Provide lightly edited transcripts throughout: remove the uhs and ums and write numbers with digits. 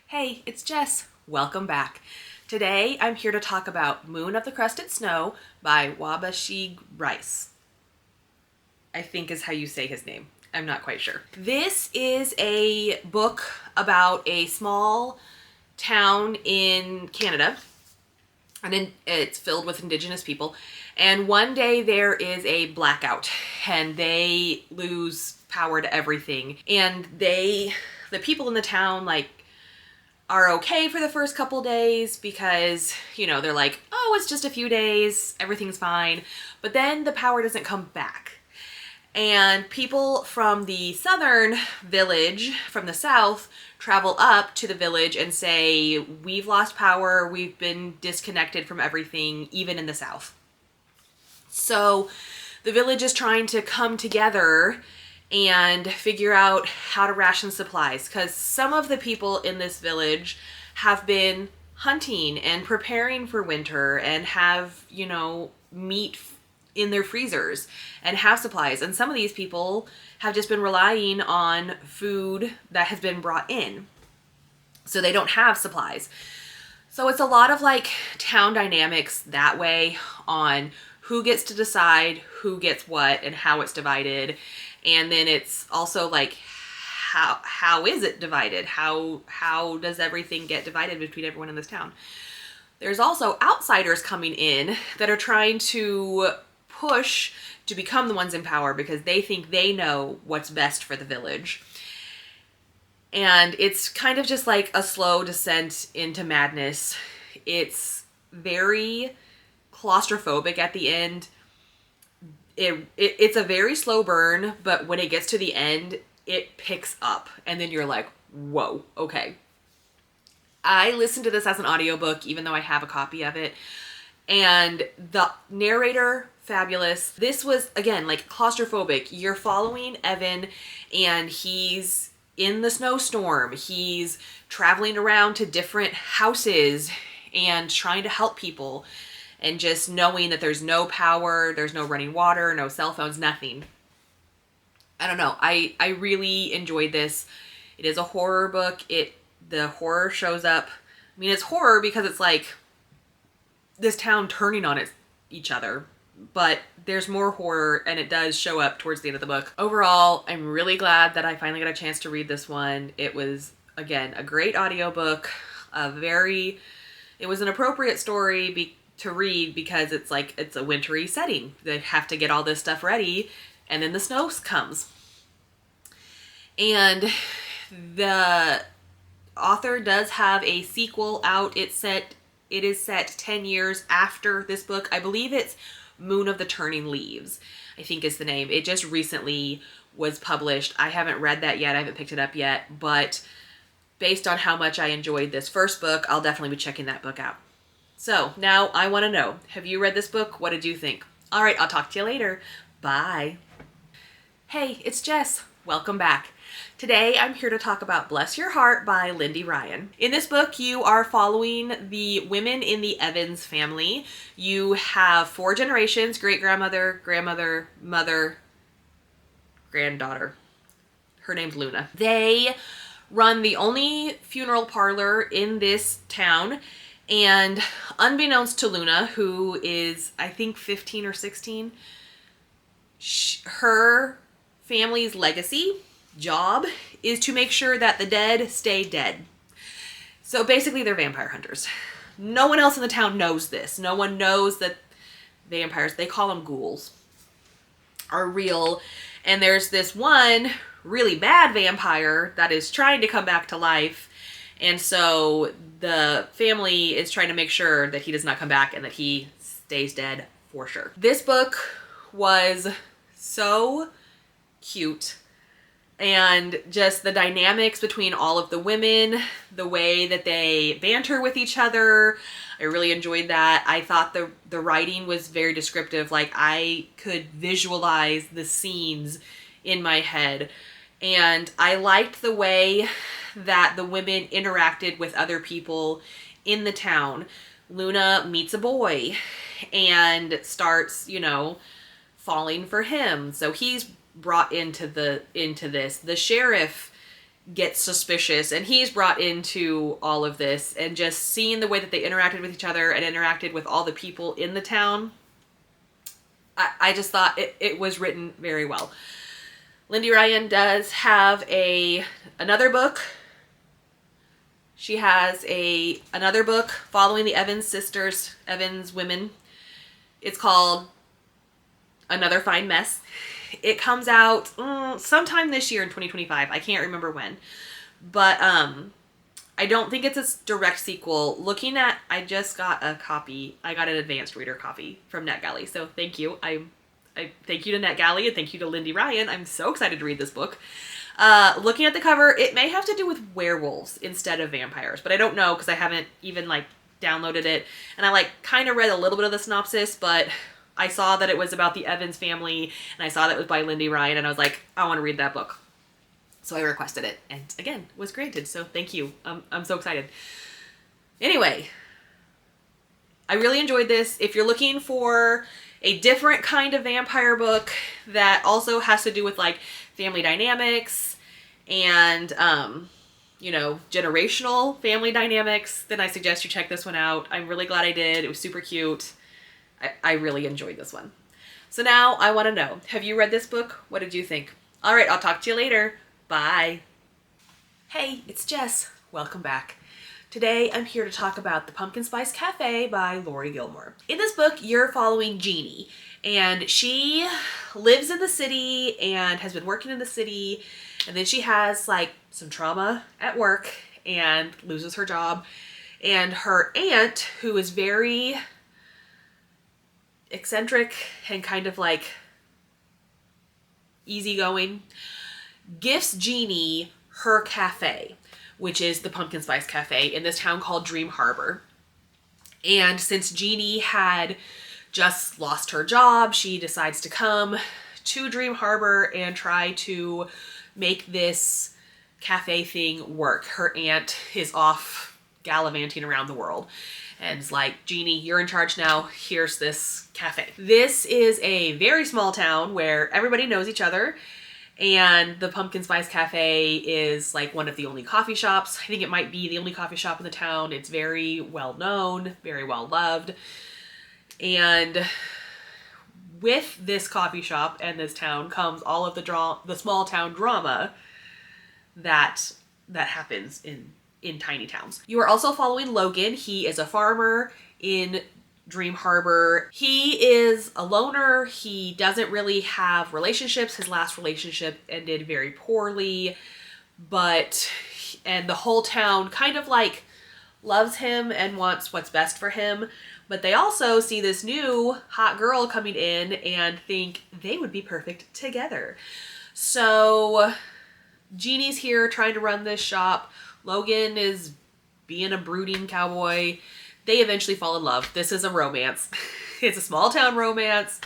Hey, it's Jess. Welcome back. Today I'm here to talk about Moon of the Crusted Snow by Wabashi Rice. I think is how you say his name. I'm not quite sure. This is a book about a small town in Canada, and it's filled with Indigenous people. And one day there is a blackout, and they lose power to everything. And the people in the town, are okay for the first couple days because, they're like, oh, it's just a few days, everything's fine. But then the power doesn't come back. And people from the southern village, from the south, travel up to the village and say, we've lost power, we've been disconnected from everything, even in the south. So the village is trying to come together and figure out how to ration supplies, because some of the people in this village have been hunting and preparing for winter and have, meat in their freezers and have supplies. And some of these people have just been relying on food that has been brought in, so they don't have supplies. So it's a lot of town dynamics that way, on who gets to decide who gets what and how it's divided. And then it's also how is it divided? How does everything get divided between everyone in this town? There's also outsiders coming in that are trying to push to become the ones in power because they think they know what's best for the village. And it's kind of just like a slow descent into madness. It's very claustrophobic at the end. It's a very slow burn, but when it gets to the end, it picks up. And then you're like, whoa, okay. I listened to this as an audiobook, even though I have a copy of it. And the narrator, fabulous. This was, again, claustrophobic. You're following Evan, and he's in the snowstorm. He's traveling around to different houses and trying to help people. And just knowing that there's no power, there's no running water, no cell phones, nothing. I don't know. I really enjoyed this. It is a horror book. The horror shows up. I mean, it's horror because it's this town turning on each other. But there's more horror, and it does show up towards the end of the book. Overall, I'm really glad that I finally got a chance to read this one. It was, again, a great audiobook. It was an appropriate story to read because it's a wintry setting. They have to get all this stuff ready, and then the snow comes. And the author does have a sequel out. It is set 10 years after this book. I believe it's Moon of the Turning Leaves, I think is the name. It just recently was published. I haven't read that yet. I haven't picked it up yet, but based on how much I enjoyed this first book, I'll definitely be checking that book out. So now I want to know, have you read this book? What did you think? All right, I'll talk to you later. Bye. Hey, it's Jess. Welcome back. Today I'm here to talk about Bless Your Heart by Lindy Ryan. In this book, you are following the women in the Evans family. You have 4 generations: great-grandmother, grandmother, mother, granddaughter. Her name's Luna. They run the only funeral parlor in this town. And unbeknownst to Luna, who is, I think, 15 or 16, her family's job is to make sure that the dead stay dead. So basically, they're vampire hunters. No one else in the town knows this. No one knows that vampires, they call them ghouls, are real. And there's this one really bad vampire that is trying to come back to life. And so the family is trying to make sure that he does not come back and that he stays dead for sure. This book was so cute, and just the dynamics between all of the women, the way that they banter with each other, I really enjoyed that. I thought the writing was very descriptive. I could visualize the scenes in my head. And I liked the way that the women interacted with other people in the town. Luna meets a boy and starts, falling for him. So he's brought into this. The sheriff gets suspicious, and he's brought into all of this, and just seeing the way that they interacted with each other and interacted with all the people in the town, I just thought it was written very well. Lindy Ryan does have another book. She has another book following the Evans sisters, Evans women. It's called Another Fine Mess. It comes out sometime this year in 2025. I can't remember when. But I don't think it's a direct sequel. I just got a copy. I got an advanced reader copy from NetGalley. So thank you. I thank you to NetGalley and thank you to Lindy Ryan. I'm so excited to read this book. Looking at the cover, it may have to do with werewolves instead of vampires, but I don't know because I haven't even downloaded it. And I kind of read a little bit of the synopsis, but I saw that it was about the Evans family, and I saw that it was by Lindy Ryan, and I was like, I want to read that book. So I requested it, and again, was granted, so thank you. I'm so excited. Anyway, I really enjoyed this. If you're looking for a different kind of vampire book that also has to do with family dynamics and, generational family dynamics, then I suggest you check this one out. I'm really glad I did. It was super cute. I really enjoyed this one. So now I want to know, have you read this book? What did you think? All right, I'll talk to you later. Bye. Hey, it's Jess. Welcome back. Today I'm here to talk about The Pumpkin Spice Cafe by Lori Gilmore. In this book, you're following Jeannie, and she lives in the city and has been working in the city, and then she has some trauma at work and loses her job, and her aunt, who is very eccentric and kind of easygoing, gifts Jeannie her cafe, which is the Pumpkin Spice Cafe in this town called Dream Harbor. And since Jeannie had just lost her job, she decides to come to Dream Harbor and try to make this cafe thing work. Her aunt is off gallivanting around the world. And it's like, Jeannie, you're in charge now. Here's this cafe. This is a very small town where everybody knows each other. And the Pumpkin Spice Cafe is one of the only coffee shops. I think it might be the only coffee shop in the town. It's very well known, very well loved. And with this coffee shop and this town comes all of the small town drama that happens in tiny towns. You are also following Logan. He is a farmer in Dream Harbor. He is a loner. He doesn't really have relationships. His last relationship ended very poorly, and the whole town kind of loves him and wants what's best for him. But they also see this new hot girl coming in and think they would be perfect together. So Jeannie's here trying to run this shop. Logan is being a brooding cowboy. They eventually fall in love. This is a romance. It's a small town romance,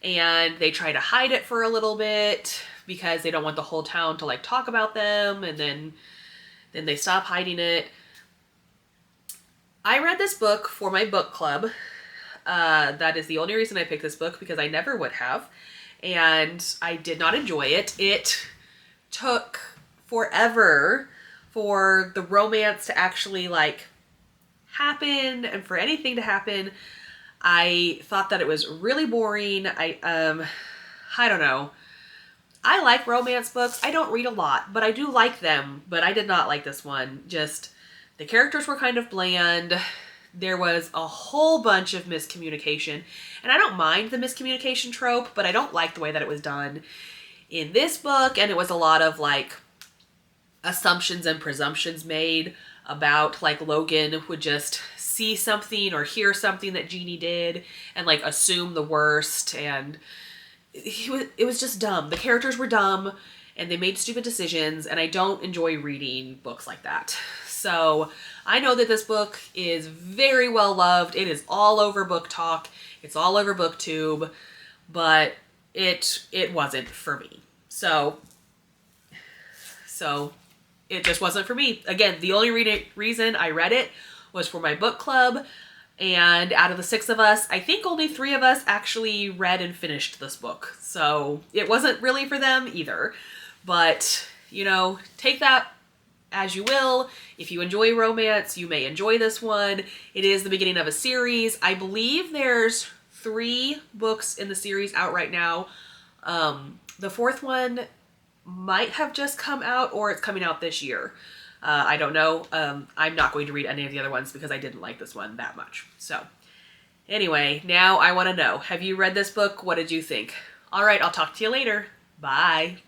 and they try to hide it for a little bit because they don't want the whole town to talk about them, and then they stop hiding it. I read this book for my book club. That is the only reason I picked this book, because I never would have, and I did not enjoy it. It took forever for the romance to actually happen and for anything to happen. I thought that it was really boring. I don't know. I like romance books. I don't read a lot, but I do like them. But I did not like this one. Just the characters were kind of bland. There was a whole bunch of miscommunication, and I don't mind the miscommunication trope, but I don't like the way that it was done in this book. And it was a lot of assumptions and presumptions made about Logan would just see something or hear something that Jeannie did and assume the worst, and it was just dumb. The characters were dumb and they made stupid decisions, and I don't enjoy reading books like that. So I know that this book is very well loved. It is all over Book Talk. It's all over BookTube, but it wasn't for me. So it just wasn't for me. Again, the only reason I read it was for my book club, and out of the 6 of us, I think only 3 of us actually read and finished this book. So it wasn't really for them either. But take that as you will. If you enjoy romance, you may enjoy this one. It is the beginning of a series. I believe there's 3 books in the series out right now. The 4th one might have just come out, or it's coming out this year. I don't know. I'm not going to read any of the other ones because I didn't like this one that much. So anyway, now I want to know, have you read this book? What did you think? All right, I'll talk to you later. Bye.